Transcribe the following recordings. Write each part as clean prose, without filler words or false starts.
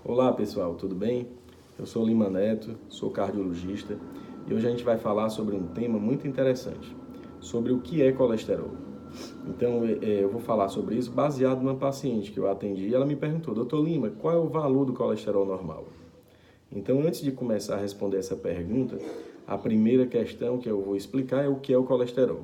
Olá pessoal, tudo bem? Eu sou Lima Neto, sou cardiologista e hoje a gente vai falar sobre um tema muito interessante, sobre o que é colesterol. Então eu vou falar sobre isso baseado numa paciente que eu atendi e ela me perguntou: Doutor Lima, qual é o valor do colesterol normal? Então, antes de começar a responder essa pergunta, a primeira questão que eu vou explicar é o que é o colesterol.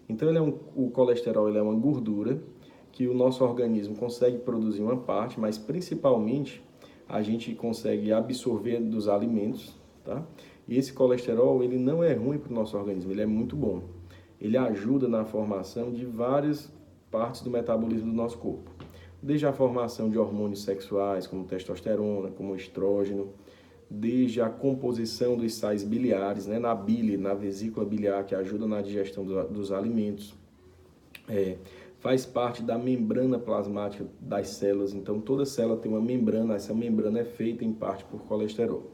Então, o colesterol ele é uma gordura que o nosso organismo consegue produzir uma parte, mas principalmente a gente consegue absorver dos alimentos, tá? E esse colesterol ele não é ruim para o nosso organismo, ele é muito bom. Ele ajuda na formação de várias partes do metabolismo do nosso corpo, desde a formação de hormônios sexuais, como testosterona, como estrógeno, desde a composição dos sais biliares, né, na bile, na vesícula biliar, que ajuda na digestão dos alimentos. Faz parte da membrana plasmática das células, então toda célula tem uma membrana, essa membrana é feita em parte por colesterol.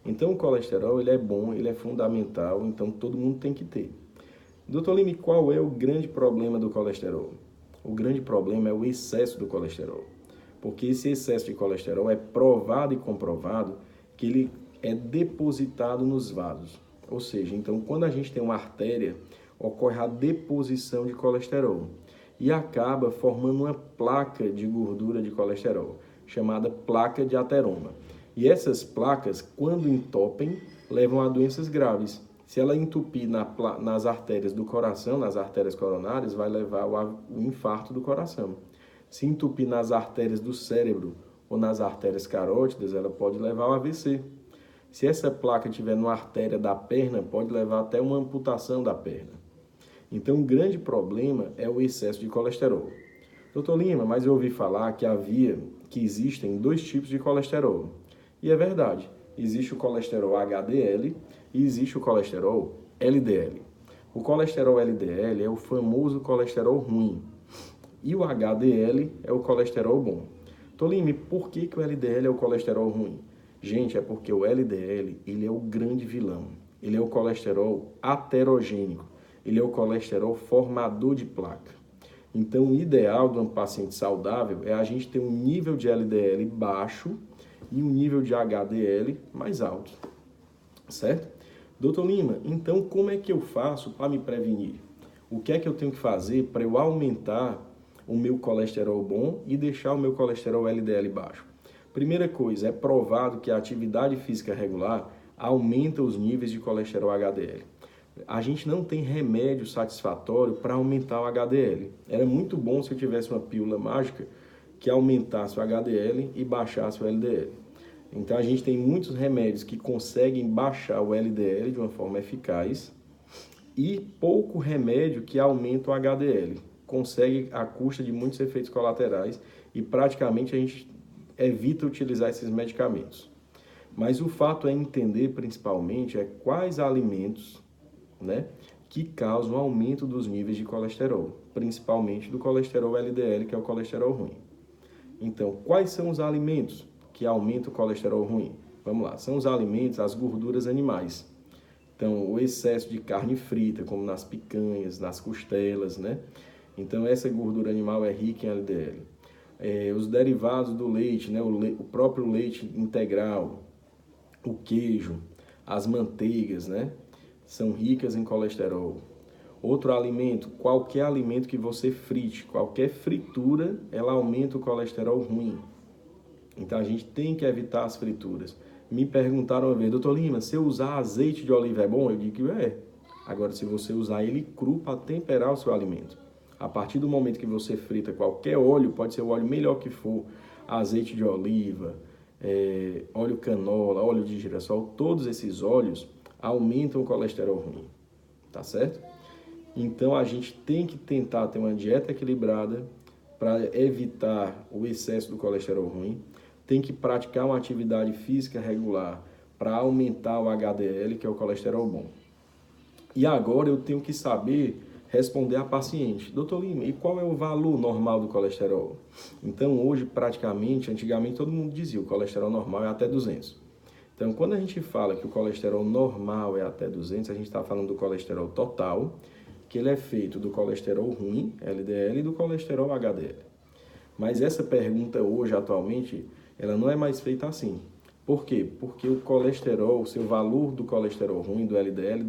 Então o colesterol ele é bom, ele é fundamental, então todo mundo tem que ter. Doutor Lime, qual é o grande problema do colesterol? O grande problema é o excesso do colesterol, porque esse excesso de colesterol é provado e comprovado que ele é depositado nos vasos. Ou seja, então quando a gente tem uma artéria, ocorre a deposição de colesterol e acaba formando uma placa de gordura de colesterol, chamada placa de ateroma. E essas placas, quando entopem, levam a doenças graves. Se ela entupir nas artérias do coração, nas artérias coronárias, vai levar ao infarto do coração. Se entupir nas artérias do cérebro ou nas artérias carótidas, ela pode levar ao AVC. Se essa placa estiver numa artéria da perna, pode levar até uma amputação da perna. Então, o grande problema é o excesso de colesterol. Doutor Lima, mas eu ouvi falar que existem dois tipos de colesterol. E é verdade, existe o colesterol HDL e existe o colesterol LDL. O colesterol LDL é o famoso colesterol ruim e o HDL é o colesterol bom. Doutor Lima, por que o LDL é o colesterol ruim? Gente, é porque o LDL ele é o grande vilão. Ele é o colesterol aterogênico. Ele é o colesterol formador de placa. Então, o ideal de um paciente saudável é a gente ter um nível de LDL baixo e um nível de HDL mais alto, certo? Doutor Lima, então como é que eu faço para me prevenir? O que é que eu tenho que fazer para eu aumentar o meu colesterol bom e deixar o meu colesterol LDL baixo? Primeira coisa, é provado que a atividade física regular aumenta os níveis de colesterol HDL. A gente não tem remédio satisfatório para aumentar o HDL. Era muito bom se eu tivesse uma pílula mágica que aumentasse o HDL e baixasse o LDL. Então a gente tem muitos remédios que conseguem baixar o LDL de uma forma eficaz e pouco remédio que aumenta o HDL. Consegue à custa de muitos efeitos colaterais e praticamente a gente evita utilizar esses medicamentos. Mas o fato é entender principalmente quais alimentos, né, que causam aumento dos níveis de colesterol, principalmente do colesterol LDL, que é o colesterol ruim. Então, quais são os alimentos que aumentam o colesterol ruim? Vamos lá, são os alimentos, as gorduras animais. Então, o excesso de carne frita, como nas picanhas, nas costelas, né? Então, essa gordura animal é rica em LDL. Os derivados do leite, né? O próprio leite integral, o queijo, as manteigas, né? São ricas em colesterol. Outro alimento, qualquer alimento que você frite, qualquer fritura, ela aumenta o colesterol ruim. Então a gente tem que evitar as frituras. Me perguntaram uma vez, doutor Lima, se eu usar azeite de oliva é bom? Eu digo que é. Agora, se você usar ele cru para temperar o seu alimento. A partir do momento que você frita qualquer óleo, pode ser o óleo melhor que for, azeite de oliva, óleo canola, óleo de girassol, todos esses óleos aumentam o colesterol ruim, tá certo? Então a gente tem que tentar ter uma dieta equilibrada para evitar o excesso do colesterol ruim, tem que praticar uma atividade física regular para aumentar o HDL, que é o colesterol bom. E agora eu tenho que saber responder à paciente, doutor Lima, e qual é o valor normal do colesterol? Então hoje praticamente, antigamente todo mundo dizia o colesterol normal é até 200. Então quando a gente fala que o colesterol normal é até 200, a gente está falando do colesterol total, que ele é feito do colesterol ruim, LDL, e do colesterol HDL. Mas essa pergunta hoje, atualmente, ela não é mais feita assim. Por quê? Porque o colesterol, o seu valor do colesterol ruim, do LDL,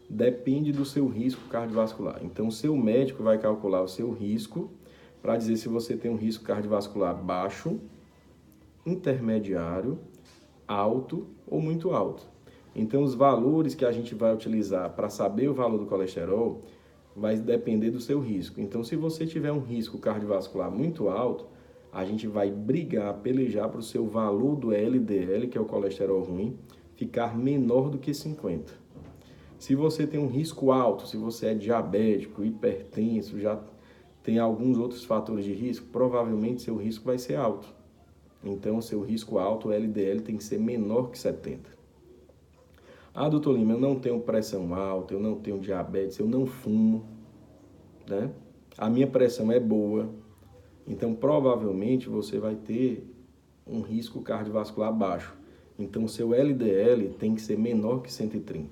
depende do seu risco cardiovascular. Então, o seu médico vai calcular o seu risco para dizer se você tem um risco cardiovascular baixo, intermediário, alto ou muito alto. Então, os valores que a gente vai utilizar para saber o valor do colesterol vai depender do seu risco. Então, se você tiver um risco cardiovascular muito alto, a gente vai brigar, pelejar para o seu valor do LDL, que é o colesterol ruim, ficar menor do que 50. Se você tem um risco alto, se você é diabético, hipertenso, já tem alguns outros fatores de risco, provavelmente seu risco vai ser alto. Então, seu risco alto, o LDL, tem que ser menor que 70. Ah, doutor Lima, eu não tenho pressão alta, eu não tenho diabetes, eu não fumo, né? A minha pressão é boa. Então, provavelmente, você vai ter um risco cardiovascular baixo. Então, seu LDL tem que ser menor que 130.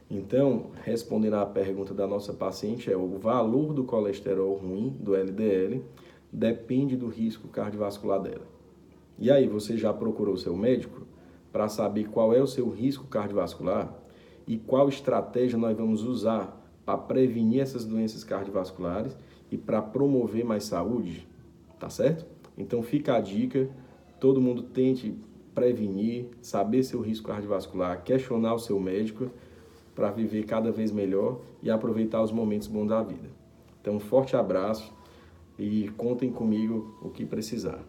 Então, respondendo à pergunta da nossa paciente, o valor do colesterol ruim, do LDL, depende do risco cardiovascular dela. E aí, você já procurou seu médico para saber qual é o seu risco cardiovascular e qual estratégia nós vamos usar para prevenir essas doenças cardiovasculares e para promover mais saúde? Tá certo? Então fica a dica, todo mundo tente prevenir, saber seu risco cardiovascular, questionar o seu médico para viver cada vez melhor e aproveitar os momentos bons da vida. Então, um forte abraço e contem comigo o que precisar.